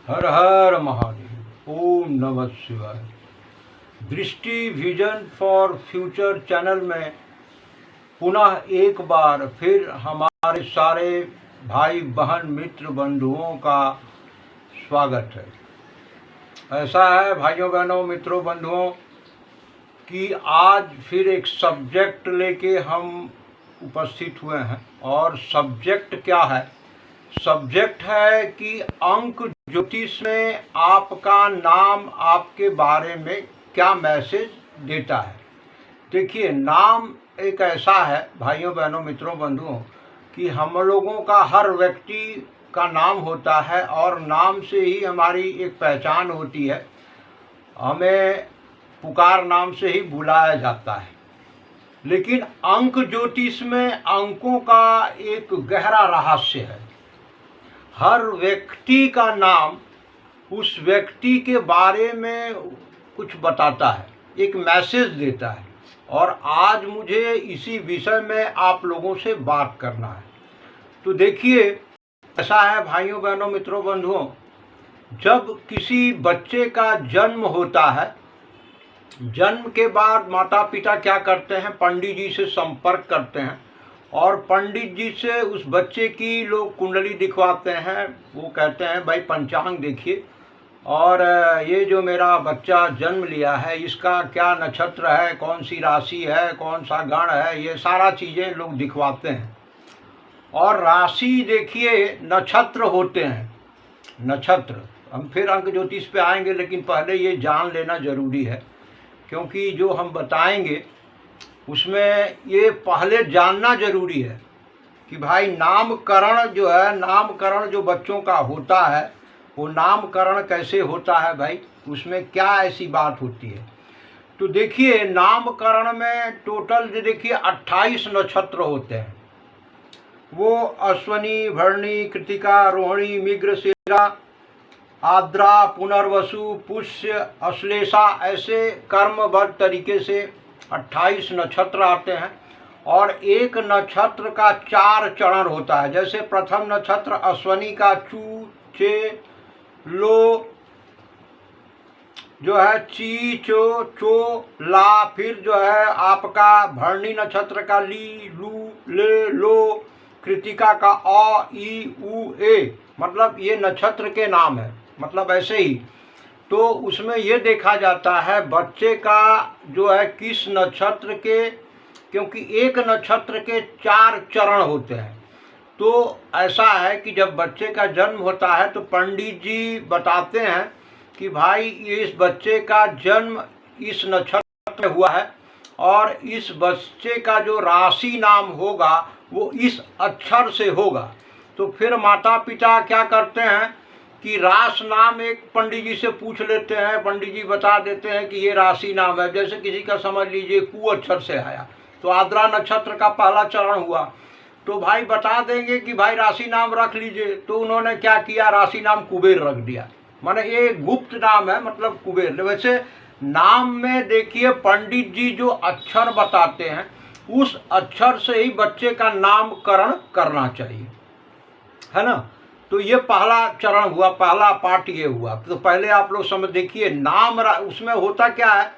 हर हर महादेव। ओम नमः शिवाय। दृष्टि विजन फॉर फ्यूचर चैनल में पुनः एक बार फिर हमारे सारे भाई बहन मित्र बंधुओं का स्वागत है। ऐसा है भाइयों बहनों मित्रों बंधुओं कि आज फिर एक सब्जेक्ट लेके हम उपस्थित हुए हैं। और सब्जेक्ट क्या है? सब्जेक्ट है कि अंक ज्योतिष में आपका नाम आपके बारे में क्या मैसेज देता है। देखिए, नाम एक ऐसा है भाइयों बहनों मित्रों बंधुओं कि हम लोगों का हर व्यक्ति का नाम होता है और नाम से ही हमारी एक पहचान होती है। हमें पुकार नाम से ही बुलाया जाता है। लेकिन अंक ज्योतिष में अंकों का एक गहरा रहस्य है। हर व्यक्ति का नाम उस व्यक्ति के बारे में कुछ बताता है, एक मैसेज देता है। और आज मुझे इसी विषय में आप लोगों से बात करना है। तो देखिए, ऐसा है भाइयों बहनों मित्रों बंधुओं, जब किसी बच्चे का जन्म होता है, जन्म के बाद माता पिता क्या करते हैं, पंडित जी से संपर्क करते हैं और पंडित जी से उस बच्चे की लोग कुंडली दिखवाते हैं। वो कहते हैं भाई पंचांग देखिए और ये जो मेरा बच्चा जन्म लिया है इसका क्या नक्षत्र है, कौन सी राशि है, कौन सा गण है, ये सारा चीज़ें लोग दिखवाते हैं। और राशि देखिए, नक्षत्र होते हैं। नक्षत्र हम फिर अंक ज्योतिष पे आएंगे, लेकिन पहले ये जान लेना जरूरी है क्योंकि जो हम बताएंगे उसमें ये पहले जानना जरूरी है कि भाई नामकरण जो है, नामकरण जो बच्चों का होता है वो नामकरण कैसे होता है भाई, उसमें क्या ऐसी बात होती है। तो देखिए, नामकरण में टोटल जो देखिए 28 नक्षत्र होते हैं। वो अश्वनी, भरणी, कृतिका, रोहिणी, मृगशिरा, आद्रा, पुनर्वसु, पुष्य, अश्लेषा, ऐसे कर्मबद्ध तरीके से 28 नक्षत्र आते हैं। और एक नक्षत्र का 4 चरण होता है। जैसे प्रथम नक्षत्र अश्वनी का चू, चे, लो जो है, ची, चो, चो, ला। फिर जो है आपका भरणी नक्षत्र का ली, लू, ले, लो। कृतिका का अ, ई, उ, ए। मतलब ये नक्षत्र के नाम है, मतलब ऐसे ही। तो उसमें ये देखा जाता है बच्चे का जो है किस नक्षत्र के, क्योंकि एक नक्षत्र के 4 चरण होते हैं। तो ऐसा है कि जब बच्चे का जन्म होता है तो पंडित जी बताते हैं कि भाई इस बच्चे का जन्म इस नक्षत्र में हुआ है और इस बच्चे का जो राशि नाम होगा वो इस अक्षर से होगा। तो फिर माता पिता क्या करते हैं कि राशि नाम एक पंडित जी से पूछ लेते हैं। पंडित जी बता देते हैं कि ये राशि नाम है। जैसे किसी का समझ लीजिए कु अक्षर से आया तो आद्रा नक्षत्र का पहला चरण हुआ, तो भाई बता देंगे कि भाई राशि नाम रख लीजिए। तो उन्होंने क्या किया, राशि नाम कुबेर रख दिया। माने ये गुप्त नाम है, मतलब कुबेर। वैसे नाम में देखिए पंडित जी जो अक्षर बताते हैं उस अक्षर से ही बच्चे का नामकरण करना चाहिए, है ना। तो ये पहला चरण हुआ, पहला पार्ट ये हुआ। तो पहले आप लोग समझ देखिए, नाम उसमें होता क्या है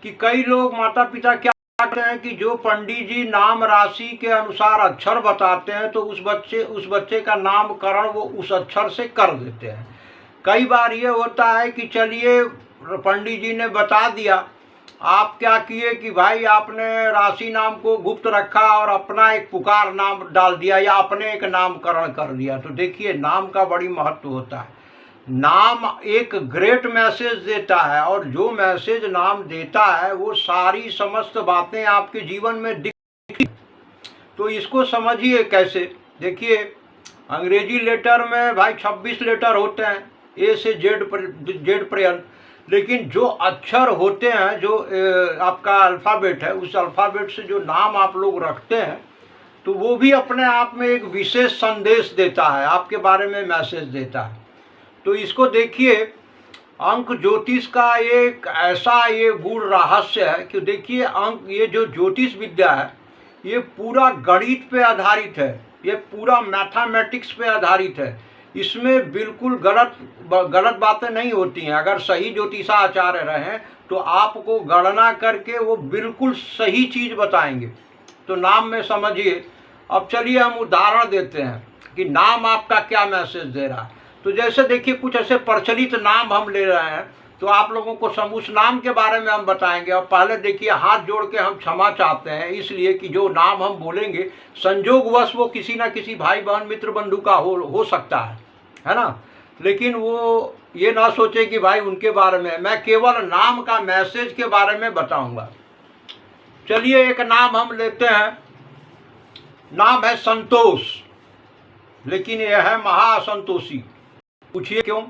कि कई लोग माता पिता क्या करते हैं कि जो पंडित जी नाम राशि के अनुसार अक्षर बताते हैं तो उस बच्चे का नामकरण वो उस अक्षर से कर देते हैं। कई बार ये होता है कि चलिए पंडित जी ने बता दिया, आप क्या किए कि भाई आपने राशि नाम को गुप्त रखा और अपना एक पुकार नाम डाल दिया या अपने एक नामकरण कर दिया। तो देखिए, नाम का बड़ी महत्व होता है। नाम एक ग्रेट मैसेज देता है और जो मैसेज नाम देता है वो सारी समस्त बातें आपके जीवन में दिखती। तो इसको समझिए कैसे। देखिए, अंग्रेजी लेटर में भाई 26 लेटर होते हैं, ए से जेड पर्यंत। लेकिन जो अक्षर होते हैं, जो आपका अल्फ़ाबेट है, उस अल्फ़ाबेट से जो नाम आप लोग रखते हैं तो वो भी अपने आप में एक विशेष संदेश देता है, आपके बारे में मैसेज देता है। तो इसको देखिए, अंक ज्योतिष का एक ऐसा ये गूढ़ रहस्य है कि देखिए, अंक ये जो ज्योतिष विद्या है ये पूरा गणित पे आधारित है, ये पूरा मैथमेटिक्स पे आधारित है। इसमें बिल्कुल गलत बातें नहीं होती हैं। अगर सही ज्योतिषाचार्य रहें तो आपको गणना करके वो बिल्कुल सही चीज़ बताएंगे। तो नाम में समझिए। अब चलिए हम उदाहरण देते हैं कि नाम आपका क्या मैसेज दे रहा है। तो जैसे देखिए कुछ ऐसे प्रचलित नाम हम ले रहे हैं, तो आप लोगों को उस नाम के बारे में हम बताएंगे। और पहले देखिए हाथ जोड़ के हम क्षमा चाहते हैं, इसलिए कि जो नाम हम बोलेंगे संजोगवश वो किसी ना किसी भाई बहन मित्र बंधु का हो सकता है ना। लेकिन वो ये ना सोचे कि भाई उनके बारे में, मैं केवल नाम का मैसेज के बारे में बताऊंगा। चलिए एक नाम हम लेते हैं, नाम है संतोष, लेकिन यह है महाअसंतोषी। पूछिए क्यों?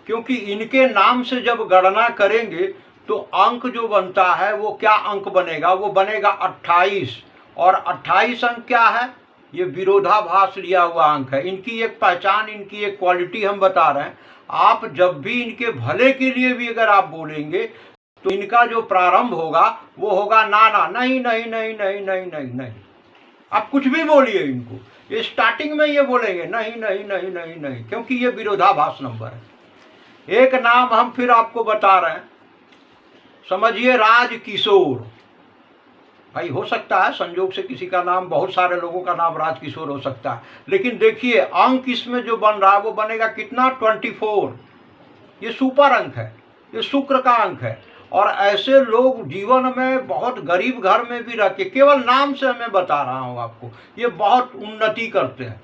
क्योंकि इनके नाम से जब गणना करेंगे तो अंक जो बनता है वो क्या अंक बनेगा? वो बनेगा 28। और 28 अंक क्या है? ये विरोधाभास लिया हुआ अंक है। इनकी एक पहचान, इनकी एक क्वालिटी हम बता रहे हैं। आप जब भी इनके भले के लिए भी अगर आप बोलेंगे तो इनका जो प्रारंभ होगा वो होगा ना ना, नहीं नहीं नहीं नहीं नहीं नहीं नहीं। आप कुछ भी बोलिए इनको, ये स्टार्टिंग में ये बोलेंगे नहीं नहीं नहीं नहीं नहीं, क्योंकि ये विरोधाभास नंबर है। एक नाम हम फिर आपको बता रहे हैं, समझिए राजकिशोर। भाई हो सकता है संयोग से किसी का नाम, बहुत सारे लोगों का नाम राजकिशोर हो सकता है, लेकिन देखिए अंक इसमें जो बन रहा है वो बनेगा कितना? 24। ये सुपर अंक है, ये शुक्र का अंक है। और ऐसे लोग जीवन में बहुत गरीब घर में भी रह के, केवल नाम से मैं बता रहा हूँ आपको, ये बहुत उन्नति करते हैं।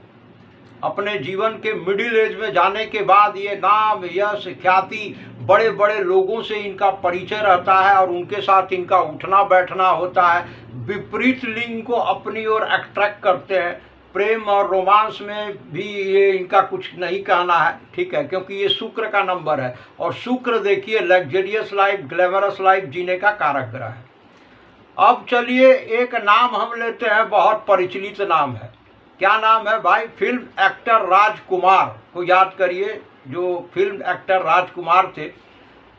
अपने जीवन के मिडिल एज में जाने के बाद ये नाम, यश, ख्याति, बड़े बड़े लोगों से इनका परिचय रहता है और उनके साथ इनका उठना बैठना होता है। विपरीत लिंग को अपनी ओर अट्रैक्ट करते हैं। प्रेम और रोमांस में भी ये इनका कुछ नहीं कहना है, ठीक है, क्योंकि ये शुक्र का नंबर है। और शुक्र देखिए लग्जरियस लाइफ, ग्लैमरस लाइफ जीने का कारक ग्रह है। अब चलिए एक नाम हम लेते हैं, बहुत परिचित नाम है। क्या नाम है भाई? फिल्म एक्टर राजकुमार को याद करिए। जो फिल्म एक्टर राजकुमार थे,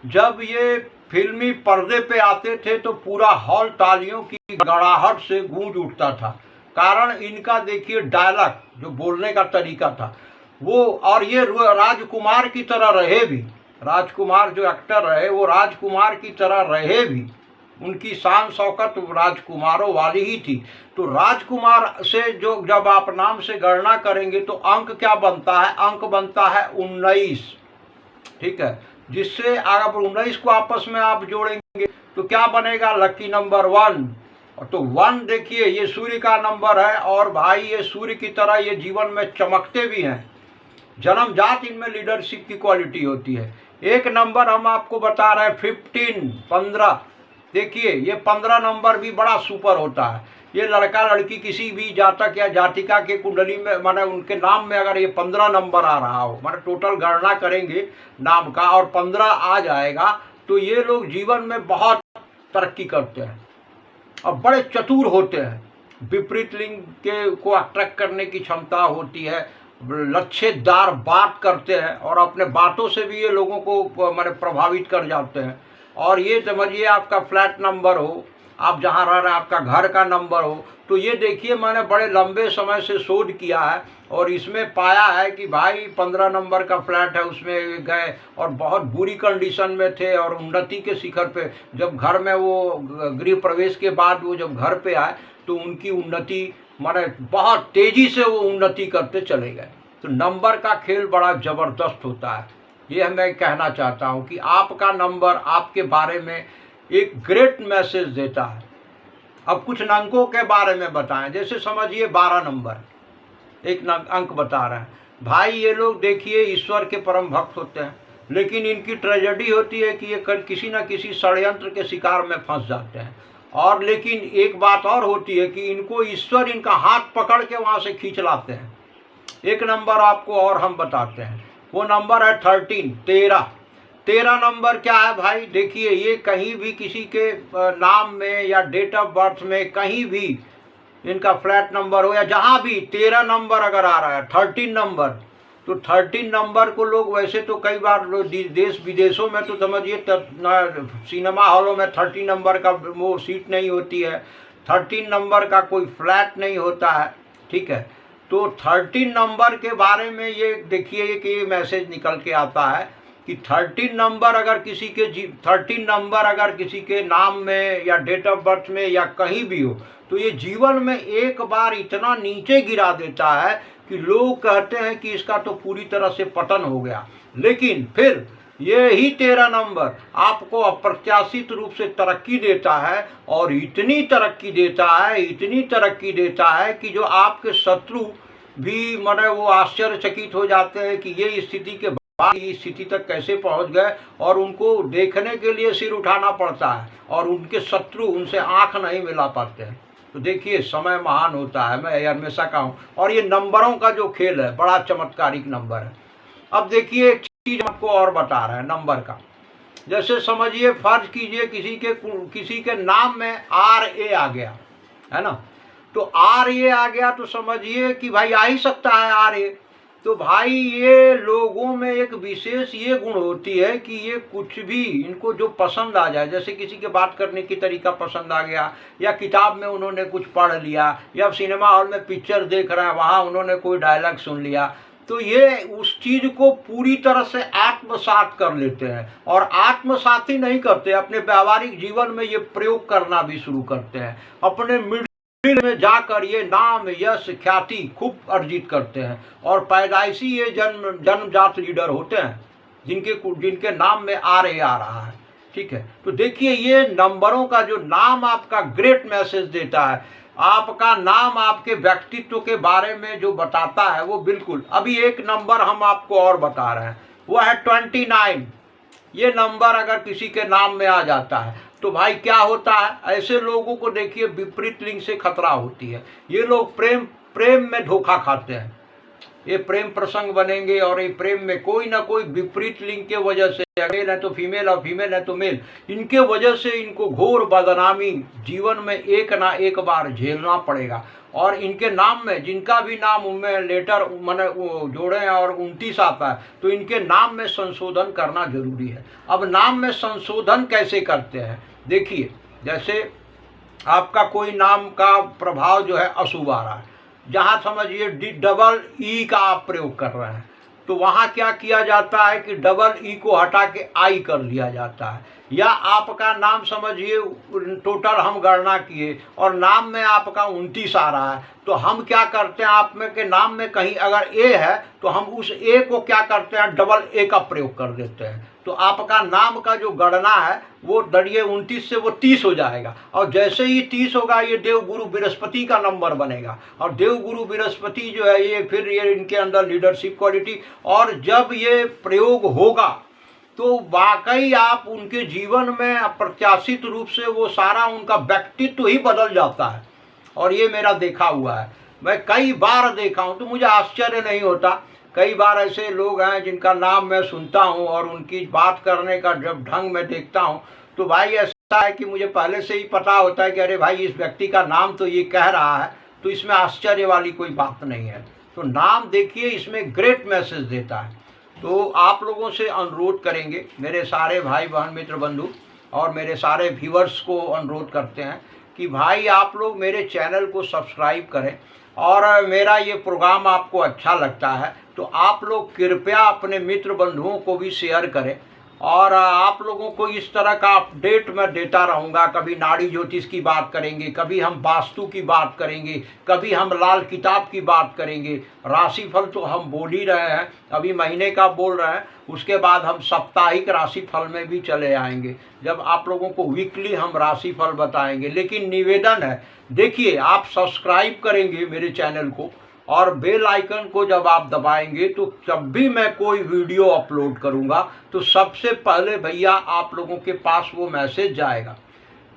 जब ये फिल्मी पर्दे पे आते थे तो पूरा हॉल तालियों की गड़ाहट से गूंज उठता था। कारण इनका देखिए डायलॉग, जो बोलने का तरीका था वो, और ये राजकुमार की तरह रहे भी। राजकुमार जो एक्टर रहे वो राजकुमार की तरह रहे भी। उनकी शान शौकत राजकुमारों वाली ही थी। तो राजकुमार से जो जब आप नाम से गणना करेंगे तो अंक क्या बनता है? अंक बनता है 19, ठीक है। जिससे अगर 19 को आपस में आप जोड़ेंगे तो क्या बनेगा? Lucky number 1। तो 1 देखिए ये सूर्य का नंबर है, और भाई ये सूर्य की तरह ये जीवन में चमकते भी हैं। जन्मजात इनमें लीडरशिप की क्वालिटी होती है। एक नंबर हम आपको बता रहे हैं 15। देखिए ये 15 नंबर भी बड़ा सुपर होता है। ये लड़का लड़की किसी भी जातक या जातिका के कुंडली में, माने उनके नाम में अगर ये 15 नंबर आ रहा हो, माने टोटल गणना करेंगे नाम का और 15 आ जाएगा, तो ये लोग जीवन में बहुत तरक्की करते हैं और बड़े चतुर होते हैं। विपरीत लिंग के को अट्रैक्ट करने की क्षमता होती है। लच्छेदार बात करते हैं और अपने बातों से भी ये लोगों को माने प्रभावित कर जाते हैं। और ये समझिए आपका फ्लैट नंबर हो, आप जहाँ रह रहे हैं आपका घर का नंबर हो, तो ये देखिए मैंने बड़े लंबे समय से शोध किया है और इसमें पाया है कि भाई 15 नंबर का फ्लैट है, उसमें गए और बहुत बुरी कंडीशन में थे और उन्नति के शिखर पे, जब घर में वो गृह प्रवेश के बाद वो जब घर पे आए तो उनकी उन्नति माने बहुत तेज़ी से वो उन्नति करते चले गए। तो नंबर का खेल बड़ा ज़बरदस्त होता है। ये मैं कहना चाहता हूँ कि आपका नंबर आपके बारे में एक ग्रेट मैसेज देता है। अब कुछ अंकों के बारे में बताएं, जैसे समझिए 12 नंबर एक अंक बता रहे हैं। भाई ये लोग देखिए ईश्वर के परम भक्त होते हैं, लेकिन इनकी ट्रेजेडी होती है कि ये किसी न किसी षड्यंत्र के शिकार में फंस जाते हैं। और लेकिन एक बात और होती है कि इनको ईश्वर इनका हाथ पकड़ के वहाँ से खींच लाते हैं। एक नंबर आपको और हम बताते हैं, वो नंबर है 13। 13 नंबर क्या है भाई? देखिए ये कहीं भी किसी के नाम में या डेट ऑफ बर्थ में कहीं भी इनका फ्लैट नंबर हो या जहाँ भी 13 नंबर अगर आ रहा है, 13 नंबर, तो 13 नंबर को लोग वैसे तो कई बार देश विदेशों में तो समझिए सिनेमा हॉलों में 13 नंबर का वो सीट नहीं होती है, 13 नंबर का कोई फ्लैट नहीं होता है, ठीक है। तो 13 नंबर के बारे में ये देखिए कि ये मैसेज निकल के आता है कि 13 नंबर अगर किसी के 13 नंबर अगर किसी के नाम में या डेट ऑफ बर्थ में या कहीं भी हो तो ये जीवन में एक बार इतना नीचे गिरा देता है कि लोग कहते हैं कि इसका तो पूरी तरह से पतन हो गया। लेकिन फिर ये ही 13 नंबर आपको अप्रत्याशित रूप से तरक्की देता है और इतनी तरक्की देता है, इतनी तरक्की देता है कि जो आपके शत्रु भी माने वो आश्चर्यचकित हो जाते हैं कि ये स्थिति के बाद इस स्थिति तक कैसे पहुंच गए, और उनको देखने के लिए सिर उठाना पड़ता है और उनके शत्रु उनसे आंख नहीं मिला पाते हैं। तो देखिए समय महान होता है, मैं हमेशा कहूँ। और ये नंबरों का जो खेल है बड़ा चमत्कारिक नंबर है। अब देखिए एक चीज आपको और बता रहे हैं नंबर का। जैसे समझिए फर्ज कीजिए किसी के नाम में RA आ गया है ना, तो RA आ गया तो समझिए कि भाई आ ही सकता है RA। तो भाई ये लोगों में एक विशेष ये गुण होती है कि ये कुछ भी इनको जो पसंद आ जाए, जैसे किसी के बात करने की तरीका पसंद आ गया, या किताब में उन्होंने कुछ पढ़ लिया, या सिनेमा हॉल में पिक्चर देख रहे हैं वहाँ उन्होंने कोई डायलॉग सुन लिया, तो ये उस चीज को पूरी तरह से आत्मसात कर लेते हैं। और आत्मसात ही नहीं करते, अपने व्यावहारिक जीवन में ये प्रयोग करना भी शुरू करते हैं। अपने में जाकर ये नाम यश ख्याति खूब अर्जित करते हैं और पैदाइशी ये जन्मजात लीडर होते हैं जिनके नाम में RA आ रहा है। ठीक है, तो देखिए ये नंबरों का जो नाम आपका ग्रेट मैसेज देता है, आपका नाम आपके व्यक्तित्व के बारे में जो बताता है वो बिल्कुल। अभी एक नंबर हम आपको और बता रहे हैं, वो है 29। ये नंबर अगर किसी के नाम में आ जाता है तो भाई क्या होता है, ऐसे लोगों को देखिए विपरीत लिंग से खतरा होती है। ये लोग प्रेम में धोखा खाते हैं, ये प्रेम प्रसंग बनेंगे और ये प्रेम में कोई ना कोई विपरीत लिंग के वजह से, मेल है तो फीमेल और फीमेल है तो मेल, इनके वजह से इनको घोर बदनामी जीवन में एक ना एक बार झेलना पड़ेगा। और इनके नाम में जिनका भी नाम उनमें लेटर मैंने जोड़े हैं और 29 आता है तो इनके नाम में संशोधन करना जरूरी है। अब नाम में संशोधन कैसे करते हैं, देखिए जैसे आपका कोई नाम का प्रभाव जो है अशुभ आ रहा है, जहाँ समझिए DEE का आप प्रयोग कर रहे हैं तो वहाँ क्या किया जाता है कि EE को हटा के I कर लिया जाता है। या आपका नाम समझिए टोटल हम गणना किए और नाम में आपका 29 आ रहा है तो हम क्या करते हैं, आप में के नाम में कहीं अगर A है तो हम उस A को क्या करते हैं AA का प्रयोग कर देते हैं। तो आपका नाम का जो गणना है वो 29 से वो 30 हो जाएगा। और जैसे ही 30 होगा ये देवगुरु बृहस्पति का नंबर बनेगा और देवगुरु बृहस्पति जो है ये फिर ये इनके अंदर लीडरशिप क्वालिटी, और जब ये प्रयोग होगा तो वाकई आप उनके जीवन में अप्रत्याशित रूप से वो सारा उनका व्यक्तित्व ही बदल जाता है। और ये मेरा देखा हुआ है, मैं कई बार देखा हूँ, तो मुझे आश्चर्य नहीं होता। कई बार ऐसे लोग हैं जिनका नाम मैं सुनता हूँ और उनकी बात करने का जब ढंग मैं देखता हूँ तो भाई ऐसा है कि मुझे पहले से ही पता होता है कि अरे भाई इस व्यक्ति का नाम तो ये कह रहा है, तो इसमें आश्चर्य वाली कोई बात नहीं है। तो नाम देखिए इसमें ग्रेट मैसेज देता है। तो आप लोगों से अनुरोध करेंगे, मेरे सारे भाई बहन मित्र बंधु और मेरे सारे व्यूअर्स को अनुरोध करते हैं कि भाई आप लोग मेरे चैनल को सब्सक्राइब करें, और मेरा ये प्रोग्राम आपको अच्छा लगता है तो आप लोग कृपया अपने मित्र बंधुओं को भी शेयर करें। और आप लोगों को इस तरह का अपडेट मैं देता रहूँगा। कभी नाड़ी ज्योतिष की बात करेंगे, कभी हम वास्तु की बात करेंगे, कभी हम लाल किताब की बात करेंगे। राशिफल तो हम बोल ही रहे हैं, अभी महीने का बोल रहे हैं, उसके बाद हम साप्ताहिक राशिफल में भी चले आएंगे जब आप लोगों को वीकली हम राशिफल बताएंगे। लेकिन निवेदन है, देखिए आप सब्सक्राइब करेंगे मेरे चैनल को और बेल आइकन को जब आप दबाएंगे तो जब भी मैं कोई वीडियो अपलोड करूंगा तो सबसे पहले भैया आप लोगों के पास वो मैसेज जाएगा।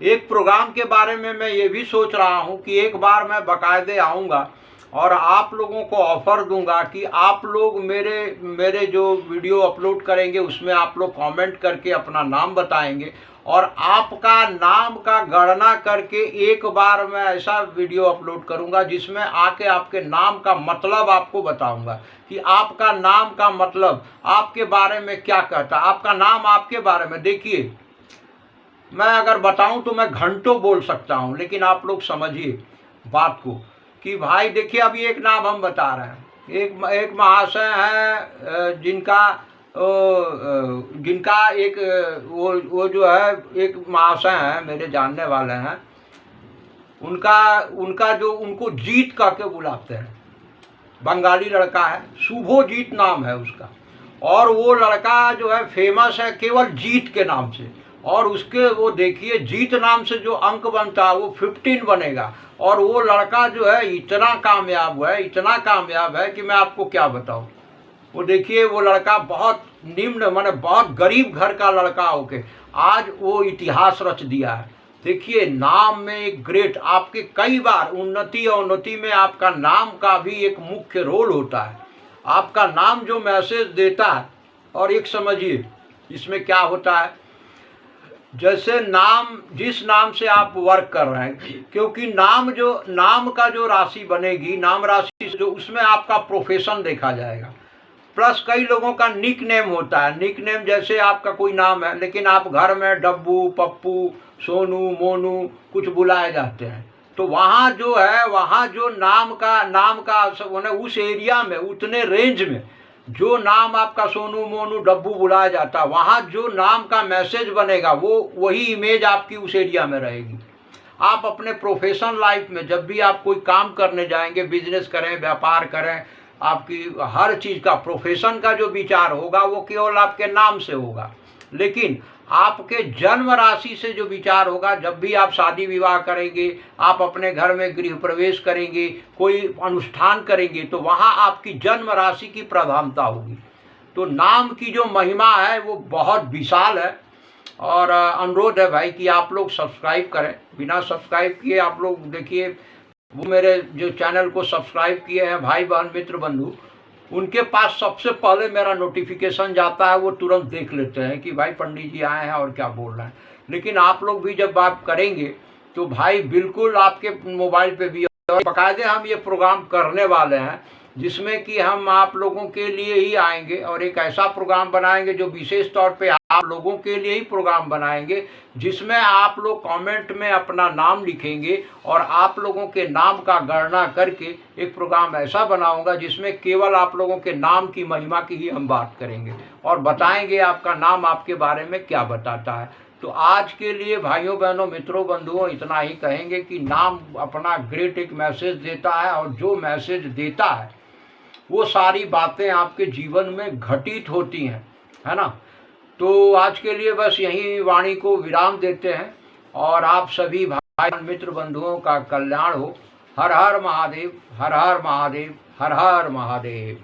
एक प्रोग्राम के बारे में मैं ये भी सोच रहा हूं कि एक बार मैं बाकायदे आऊंगा और आप लोगों को ऑफ़र दूंगा कि आप लोग मेरे जो वीडियो अपलोड करेंगे उसमें आप लोग कमेंट करके अपना नाम बताएंगे और आपका नाम का गणना करके एक बार मैं ऐसा वीडियो अपलोड करूंगा जिसमें आके आपके नाम का मतलब आपको बताऊंगा कि आपका नाम का मतलब आपके बारे में क्या कहता है। आपका नाम आपके बारे में, देखिए मैं अगर बताऊं तो मैं घंटों बोल सकता हूं, लेकिन आप लोग समझिए बात को कि भाई देखिए अभी एक नाम हम बता रहे हैं, एक महाशय हैं जिनका एक वो जो है एक महाशय हैं मेरे जानने वाले हैं, उनका जो उनको जीत कह के बुलाते हैं, बंगाली लड़का है, शुभोजीत नाम है उसका, और वो लड़का जो है फेमस है केवल जीत के नाम से, और उसके वो देखिए जीत नाम से जो अंक बनता है वो 15 बनेगा, और वो लड़का जो है इतना कामयाब है, इतना कामयाब है कि मैं आपको क्या बताऊं। वो देखिए वो लड़का बहुत निम्न माने बहुत गरीब घर का लड़का होके आज वो इतिहास रच दिया है। देखिए नाम में एक ग्रेट, आपके कई बार उन्नति और उन्नति में आपका नाम का भी एक मुख्य रोल होता है। आपका नाम जो मैसेज देता है, और एक समझिए इसमें क्या होता है, जैसे नाम जिस नाम से आप वर्क कर रहे हैं, क्योंकि नाम का जो राशि बनेगी, नाम राशि जो उसमें आपका प्रोफेशन देखा जाएगा, प्लस कई लोगों का निक नेम होता है। निक नेम जैसे आपका कोई नाम है लेकिन आप घर में डब्बू, पप्पू, सोनू, मोनू कुछ बुलाए जाते हैं, तो वहाँ जो है वहाँ जो नाम का उस एरिया में उतने रेंज में जो नाम आपका सोनू, मोनू, डब्बू बुलाया जाता है, वहाँ जो नाम का मैसेज बनेगा वो वही इमेज आपकी उस एरिया में रहेगी। आप अपने प्रोफेशनल लाइफ में जब भी आप कोई काम करने जाएंगे, बिजनेस करें, व्यापार करें, आपकी हर चीज़ का प्रोफेशन का जो विचार होगा वो केवल आपके नाम से होगा, लेकिन आपके जन्म राशि से जो विचार होगा, जब भी आप शादी विवाह करेंगे, आप अपने घर में गृह प्रवेश करेंगे, कोई अनुष्ठान करेंगे, तो वहाँ आपकी जन्म राशि की प्रधानता होगी। तो नाम की जो महिमा है वो बहुत विशाल है, और अनुरोध है भाई कि आप लोग सब्सक्राइब करें। बिना सब्सक्राइब किए आप लोग देखिए, वो मेरे जो चैनल को सब्सक्राइब किए हैं भाई बहन मित्र बंधु, उनके पास सबसे पहले मेरा नोटिफिकेशन जाता है, वो तुरंत देख लेते हैं कि भाई पंडित जी आए हैं और क्या बोल रहे हैं। लेकिन आप लोग भी जब आप करेंगे तो भाई बिल्कुल आपके मोबाइल पे भी, और बाकायदे हम ये प्रोग्राम करने वाले हैं जिसमें कि हम आप लोगों के लिए ही आएंगे, और एक ऐसा प्रोग्राम बनाएंगे जो विशेष तौर पे आप लोगों के लिए ही प्रोग्राम बनाएंगे, जिसमें आप लोग कमेंट में अपना नाम लिखेंगे, और आप लोगों के नाम का गणना करके एक प्रोग्राम ऐसा बनाऊंगा जिसमें केवल आप लोगों के नाम की महिमा की ही हम बात करेंगे और बताएंगे आपका नाम आपके बारे में क्या बताता है। तो आज के लिए भाइयों बहनों मित्रों बंधुओं इतना ही कहेंगे कि नाम अपना ग्रेट एक मैसेज देता है, और जो मैसेज देता है वो सारी बातें आपके जीवन में घटित होती हैं, है ना। तो आज के लिए बस यही वाणी को विराम देते हैं, और आप सभी भाई मित्र बंधुओं का कल्याण हो। हर हर महादेव, हर हर महादेव, हर हर महादेव।